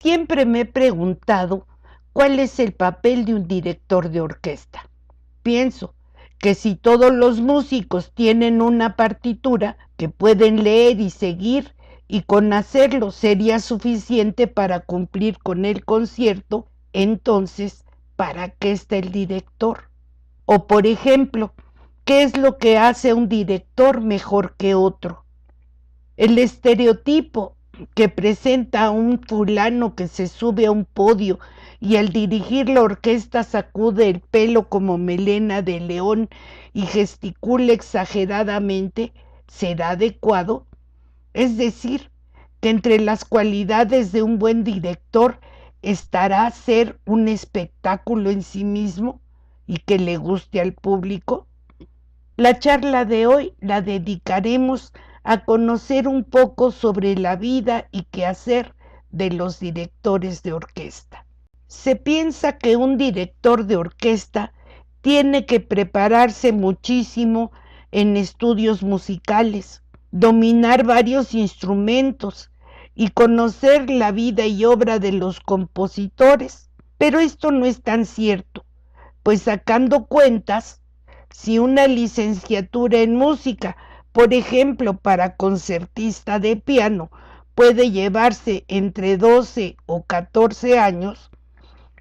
Siempre me he preguntado cuál es el papel de un director de orquesta. Pienso que si todos los músicos tienen una partitura que pueden leer y seguir, y con hacerlo sería suficiente para cumplir con el concierto, entonces, ¿para qué está el director? O por ejemplo, ¿qué es lo que hace un director mejor que otro? El estereotipo que presenta a un fulano que se sube a un podio y al dirigir la orquesta sacude el pelo como melena de león y gesticula exageradamente, ¿será adecuado? Es decir, que entre las cualidades de un buen director estará ser un espectáculo en sí mismo y que le guste al público. La charla de hoy la dedicaremos a conocer un poco sobre la vida y quehacer de los directores de orquesta. Se piensa que un director de orquesta tiene que prepararse muchísimo en estudios musicales, dominar varios instrumentos y conocer la vida y obra de los compositores. Pero esto no es tan cierto, pues sacando cuentas, si una licenciatura en música, por ejemplo, para concertista de piano, puede llevarse entre 12 o 14 años,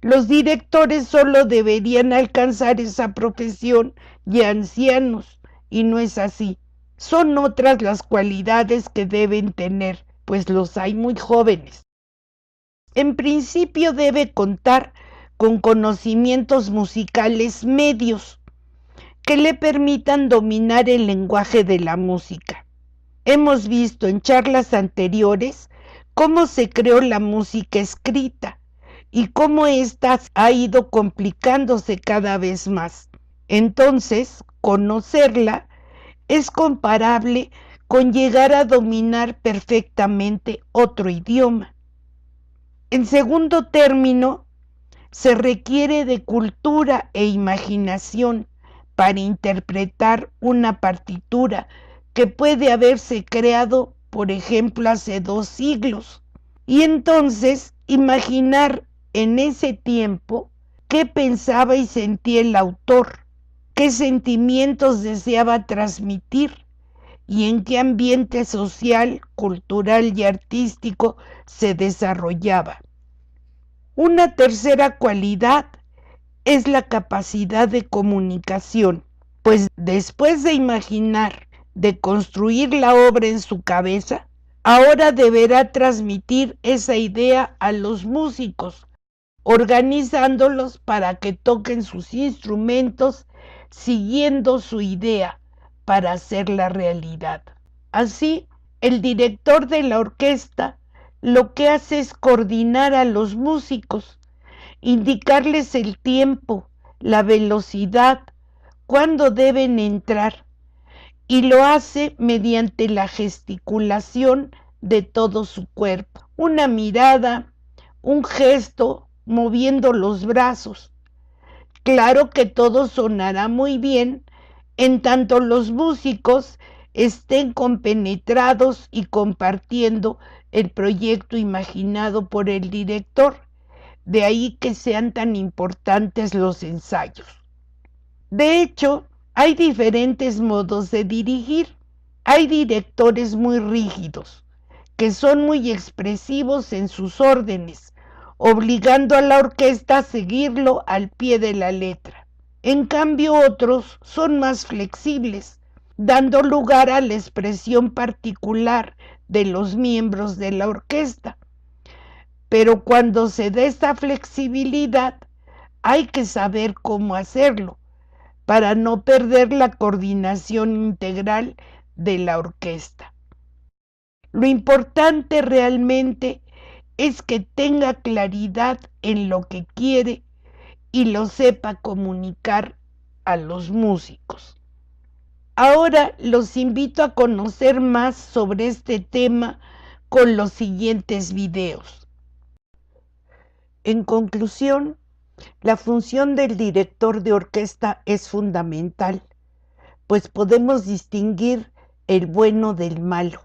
los directores solo deberían alcanzar esa profesión ya ancianos, y no es así. Son otras las cualidades que deben tener, pues los hay muy jóvenes. En principio debe contar con conocimientos musicales medios que le permitan dominar el lenguaje de la música. Hemos visto en charlas anteriores cómo se creó la música escrita y cómo ésta ha ido complicándose cada vez más. Entonces, conocerla es comparable con llegar a dominar perfectamente otro idioma. En segundo término, se requiere de cultura e imaginación para interpretar una partitura que puede haberse creado, por ejemplo, hace 2 siglos. Y entonces imaginar en ese tiempo qué pensaba y sentía el autor, qué sentimientos deseaba transmitir y en qué ambiente social, cultural y artístico se desarrollaba. Una tercera cualidad es la capacidad de comunicación, pues después de imaginar, de construir la obra en su cabeza, ahora deberá transmitir esa idea a los músicos, organizándolos para que toquen sus instrumentos siguiendo su idea para hacerla realidad. Así, el director de la orquesta lo que hace es coordinar a los músicos, indicarles el tiempo, la velocidad, cuándo deben entrar, y lo hace mediante la gesticulación de todo su cuerpo, una mirada, un gesto, moviendo los brazos. Claro que todo sonará muy bien en tanto los músicos estén compenetrados y compartiendo el proyecto imaginado por el director. De ahí que sean tan importantes los ensayos. De hecho, hay diferentes modos de dirigir. Hay directores muy rígidos, que son muy expresivos en sus órdenes, obligando a la orquesta a seguirlo al pie de la letra. En cambio, otros son más flexibles, dando lugar a la expresión particular de los miembros de la orquesta. Pero cuando se da esta flexibilidad, hay que saber cómo hacerlo para no perder la coordinación integral de la orquesta. Lo importante realmente es que tenga claridad en lo que quiere y lo sepa comunicar a los músicos. Ahora los invito a conocer más sobre este tema con los siguientes videos. En conclusión, la función del director de orquesta es fundamental, pues podemos distinguir el bueno del malo.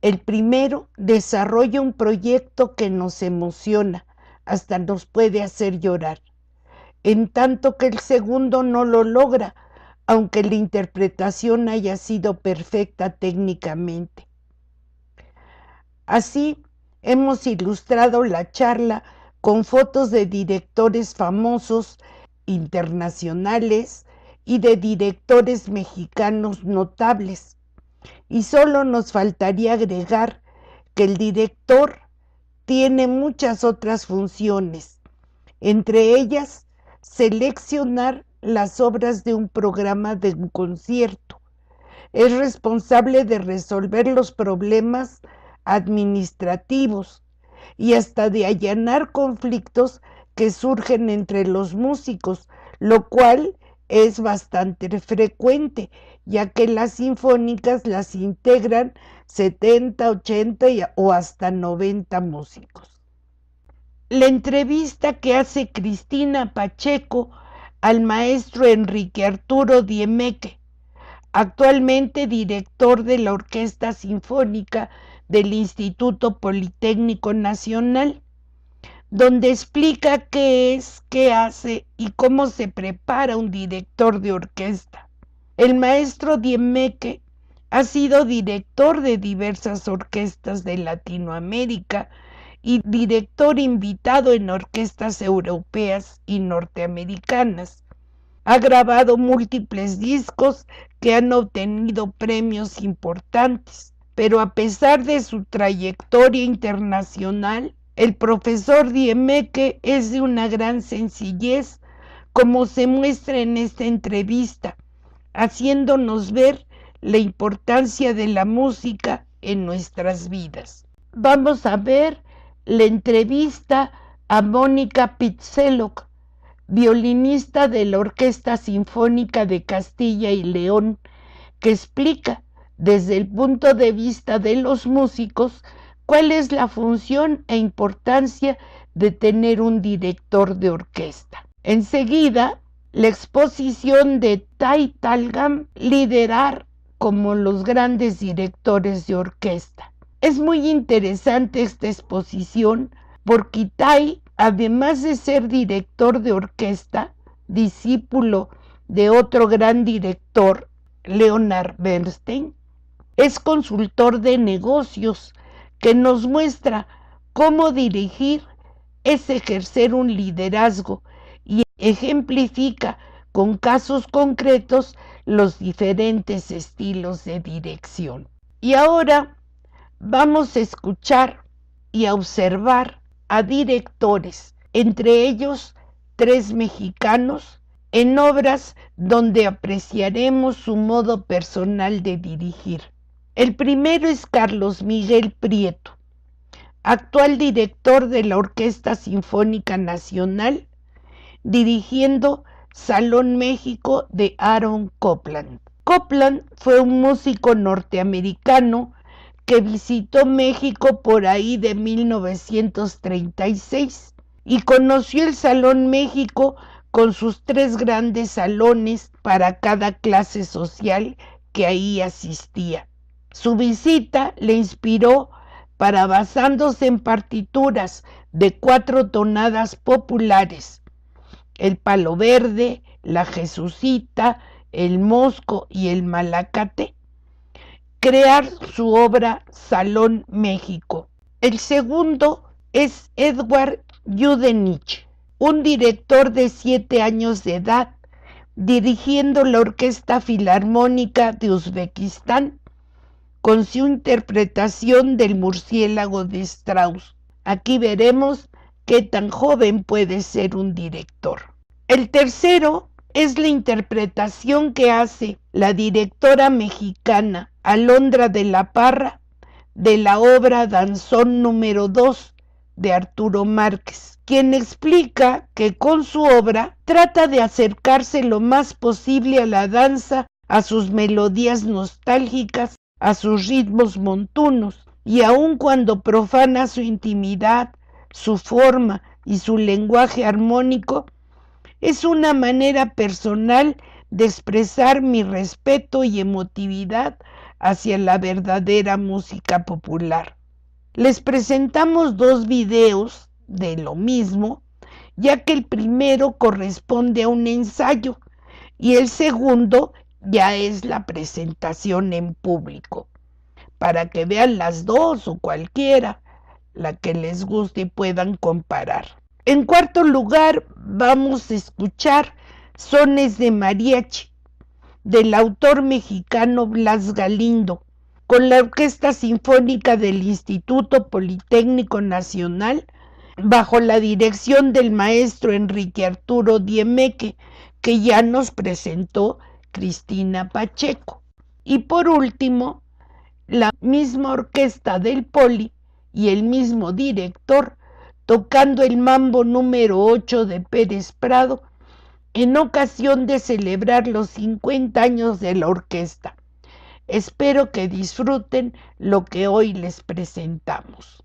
El primero desarrolla un proyecto que nos emociona, hasta nos puede hacer llorar, en tanto que el segundo no lo logra, aunque la interpretación haya sido perfecta técnicamente. Así, hemos ilustrado la charla con fotos de directores famosos internacionales y de directores mexicanos notables. Y solo nos faltaría agregar que el director tiene muchas otras funciones, entre ellas seleccionar las obras de un programa de un concierto. Es responsable de resolver los problemas administrativos y hasta de allanar conflictos que surgen entre los músicos, lo cual es bastante frecuente, ya que las sinfónicas las integran 70, 80 o hasta 90 músicos. La entrevista que hace Cristina Pacheco al maestro Enrique Arturo Diemeque, actualmente director de la Orquesta Sinfónica del Instituto Politécnico Nacional, donde explica qué es, qué hace y cómo se prepara un director de orquesta. El maestro Diemeque ha sido director de diversas orquestas de Latinoamérica y director invitado en orquestas europeas y norteamericanas. Ha grabado múltiples discos que han obtenido premios importantes, pero a pesar de su trayectoria internacional, el profesor Diemeque es de una gran sencillez, como se muestra en esta entrevista, haciéndonos ver la importancia de la música en nuestras vidas. Vamos a ver la entrevista a Mónica Pitzelock, violinista de la Orquesta Sinfónica de Castilla y León, que explica desde el punto de vista de los músicos cuál es la función e importancia de tener un director de orquesta. Enseguida, la exposición de Tai Talgam, liderar como los grandes directores de orquesta. Es muy interesante esta exposición porque Tai, además de ser director de orquesta, discípulo de otro gran director, Leonard Bernstein, es consultor de negocios que nos muestra cómo dirigir es ejercer un liderazgo y ejemplifica con casos concretos los diferentes estilos de dirección. Y ahora vamos a escuchar y a observar a directores, entre ellos 3 mexicanos, en obras donde apreciaremos su modo personal de dirigir. El primero es Carlos Miguel Prieto, actual director de la Orquesta Sinfónica Nacional, dirigiendo Salón México de Aaron Copland. Copland fue un músico norteamericano que visitó México por ahí de 1936 y conoció el Salón México con sus 3 grandes salones para cada clase social que ahí asistía. Su visita le inspiró para, basándose en partituras de 4 tonadas populares, el Palo Verde, la Jesucita, el Mosco y el Malacate, crear su obra Salón México. El segundo es Edward Yudenich, un director de 7 años de edad, dirigiendo la Orquesta Filarmónica de Uzbekistán, con su interpretación del Murciélago de Strauss. Aquí veremos qué tan joven puede ser un director. El tercero es la interpretación que hace la directora mexicana Alondra de la Parra de la obra Danzón número 2 de Arturo Márquez, quien explica que con su obra trata de acercarse lo más posible a la danza, a sus melodías nostálgicas, a sus ritmos montunos, y aun cuando profana su intimidad, su forma y su lenguaje armónico, es una manera personal de expresar mi respeto y emotividad hacia la verdadera música popular. Les presentamos 2 videos de lo mismo, ya que el primero corresponde a un ensayo y el segundo ya es la presentación en público, para que vean las dos o cualquiera, la que les guste y puedan comparar. En cuarto lugar, vamos a escuchar Sones de Mariachi, del autor mexicano Blas Galindo, con la Orquesta Sinfónica del Instituto Politécnico Nacional, bajo la dirección del maestro Enrique Arturo Diemeque, que ya nos presentó Cristina Pacheco. Y por último, la misma orquesta del Poli y el mismo director tocando el mambo número 8 de Pérez Prado en ocasión de celebrar los 50 años de la orquesta. Espero que disfruten lo que hoy les presentamos.